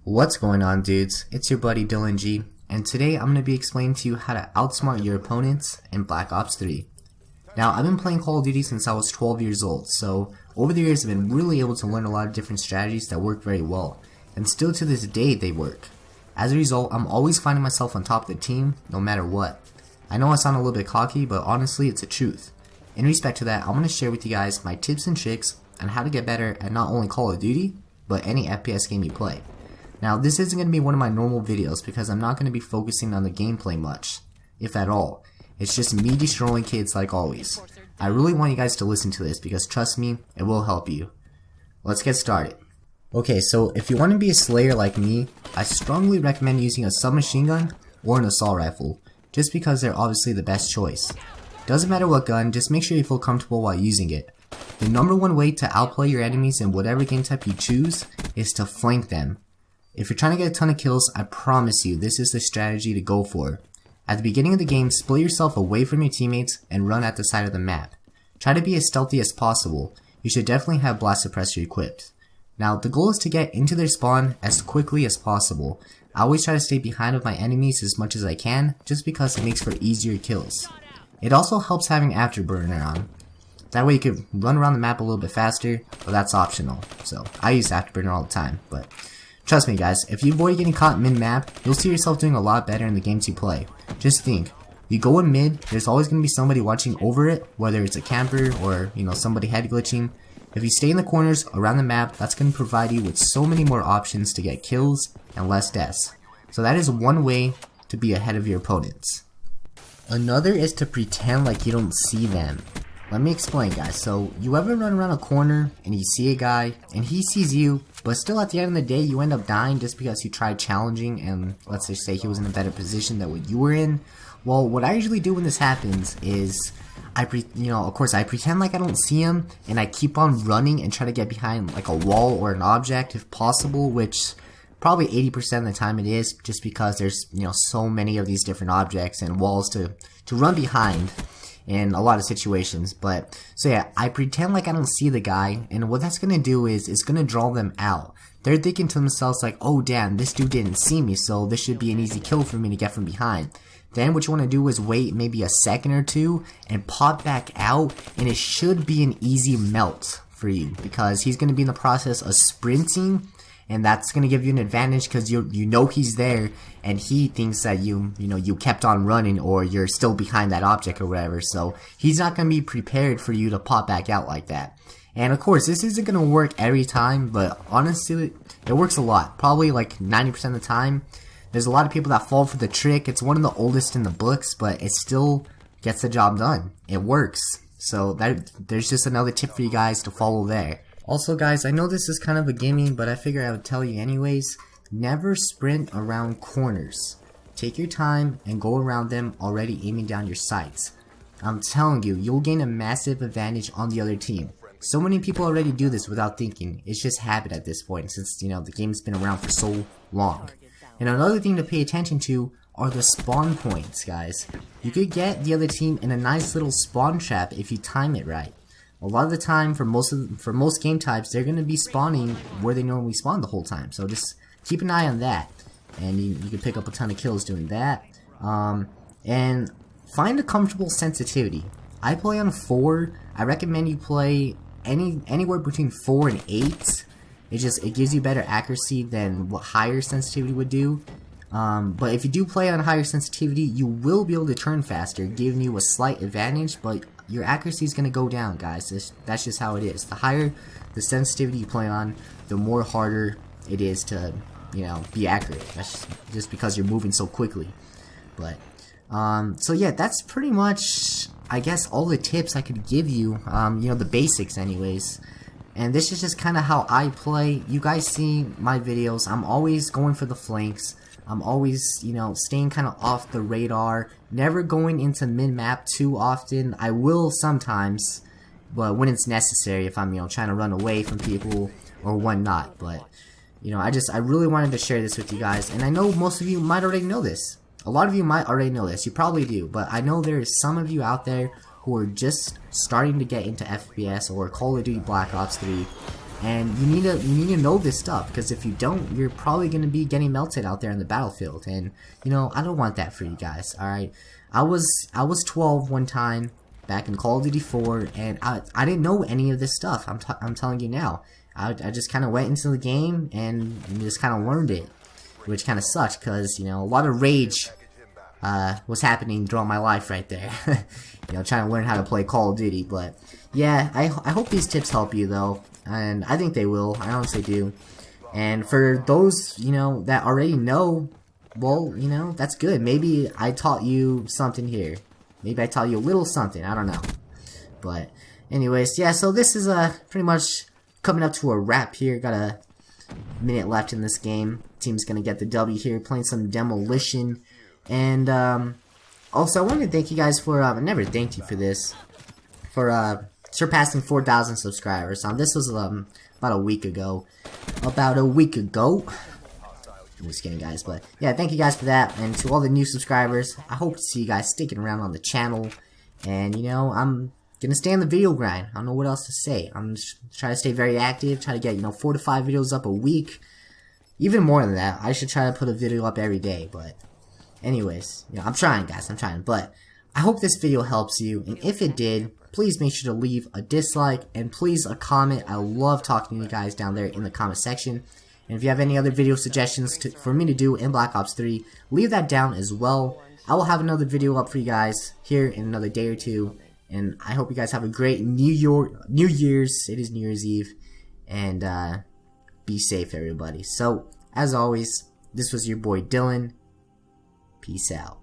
What's going on, dudes? It's your buddy Dylan G, and today I'm going to be explaining to you how to outsmart your opponents in Black Ops 3. Now, I've been playing Call of Duty since I was 12 years old, so over the years I've been really able to learn a lot of different strategies that work very well, and still to this day they work. As a result, I'm always finding myself on top of the team, no matter what. I know I sound a little bit cocky, but honestly it's the truth. In respect to that, I'm going to share with you guys my tips and tricks on how to get better at not only Call of Duty, but any FPS game you play. Now, this isn't going to be one of my normal videos because I'm not going to be focusing on the gameplay much, if at all. It's just me destroying kids like always. I really want you guys to listen to this because trust me, it will help you. Let's get started. Okay, so if you want to be a slayer like me, I strongly recommend using a submachine gun or an assault rifle, just because they're obviously the best choice. Doesn't matter what gun, just make sure you feel comfortable while using it. The number one way to outplay your enemies in whatever game type you choose is to flank them. If you're trying to get a ton of kills, I promise you this is the strategy to go for. At the beginning of the game, split yourself away from your teammates and run at the side of the map. Try to be as stealthy as possible. You should definitely have blast suppressor equipped. Now, the goal is to get into their spawn as quickly as possible. I always try to stay behind of my enemies as much as I can, just because it makes for easier kills. It also helps having Afterburner on. That way you could run around the map a little bit faster, but that's optional. So, I use Afterburner all the time, but trust me guys, if you avoid getting caught mid-map, you'll see yourself doing a lot better in the games you play. Just think, you go in mid, there's always going to be somebody watching over it, whether it's a camper or, somebody head glitching. If you stay in the corners around the map, that's going to provide you with so many more options to get kills and less deaths. So that is one way to be ahead of your opponents. Another is to pretend like you don't see them. Let me explain, guys. So, you ever run around a corner and you see a guy and he sees you, but still at the end of the day you end up dying just because you tried challenging and let's just say he was in a better position than what you were in? Well, what I usually do when this happens is I pretend like I don't see him and I keep on running and try to get behind like a wall or an object if possible, which probably 80% of the time it is, just because there's so many of these different objects and walls to run behind in a lot of situations. But so yeah, I pretend like I don't see the guy, and what that's gonna do is it's gonna draw them out. They're thinking to themselves like, oh damn, this dude didn't see me, so this should be an easy kill for me to get from behind. Then what you want to do is wait maybe a second or two and pop back out, and it should be an easy melt for you because he's gonna be in the process of sprinting. And that's going to give you an advantage because you know he's there and he thinks that you kept on running or you're still behind that object or whatever. So he's not going to be prepared for you to pop back out like that. And of course, this isn't going to work every time, but honestly, it works a lot. Probably like 90% of the time. There's a lot of people that fall for the trick. It's one of the oldest in the books, but it still gets the job done. It works. So there's just another tip for you guys to follow there. Also guys, I know this is kind of a gimme, but I figure I would tell you anyways, never sprint around corners. Take your time and go around them already aiming down your sights. I'm telling you, you'll gain a massive advantage on the other team. So many people already do this without thinking. It's just habit at this point since, the game's been around for so long. And another thing to pay attention to are the spawn points, guys. You could get the other team in a nice little spawn trap if you time it right. A lot of the time, for most game types, they're going to be spawning where they normally spawn the whole time. So just keep an eye on that. And you can pick up a ton of kills doing that. And find a comfortable sensitivity. I play on 4. I recommend you play anywhere between 4 and 8. It gives you better accuracy than what higher sensitivity would do. But if you do play on higher sensitivity, you will be able to turn faster, giving you a slight advantage, but your accuracy is going to go down, guys. That's just how it is. The higher the sensitivity you play on, the more harder it is to, be accurate. That's just because you're moving so quickly. But, so yeah, that's pretty much, I guess, all the tips I could give you. The basics anyways. And this is just kind of how I play. You guys see my videos. I'm always going for the flanks. I'm always, staying kind of off the radar, never going into mid-map too often. I will sometimes, but when it's necessary, if I'm, trying to run away from people or whatnot. But, I really wanted to share this with you guys, and I know most of you might already know this. A lot of you might already know this. You probably do, but I know there is some of you out there who are just starting to get into FPS or Call of Duty Black Ops 3, And you need to know this stuff, because if you don't, you're probably going to be getting melted out there in the battlefield. And you know, I don't want that for you guys. All right, I was 12 one time back in Call of Duty 4, and I didn't know any of this stuff. I'm telling you now. I just kind of went into the game and just kind of learned it, which kind of sucks, because you know, a lot of rage was happening throughout my life right there. You know, trying to learn how to play Call of Duty. But yeah, I hope these tips help you though, and I think they will. I honestly do. And for those, you know, that already know, well, you know, that's good. Maybe I taught you something here. Maybe I taught you a little something. I don't know. But anyways, yeah. So this is pretty much coming up to a wrap here. Got a minute left in this game. Team's gonna get the W here, playing some demolition. And also, I wanted to thank you guys for I never thanked you for this, for surpassing 4,000 subscribers. This was about a week ago. I'm just kidding, guys, but yeah, thank you guys for that. And to all the new subscribers, I hope to see you guys sticking around on the channel. And you know, I'm gonna stay on the video grind. I don't know what else to say. I'm just trying to stay very active, try to get, you know, 4 to 5 videos up a week. Even more than that. I should try to put a video up every day, but anyways, you know, I'm trying, guys, I'm trying. But I hope this video helps you, and if it did, please make sure to leave a dislike, and please a comment. I love talking to you guys down there in the comment section. And if you have any other video suggestions for me to do in Black Ops 3, leave that down as well. I will have another video up for you guys here in another day or two. And I hope you guys have a great New Year's. It is New Year's Eve. And be safe, everybody. So, as always, this was your boy Dylan. Peace out.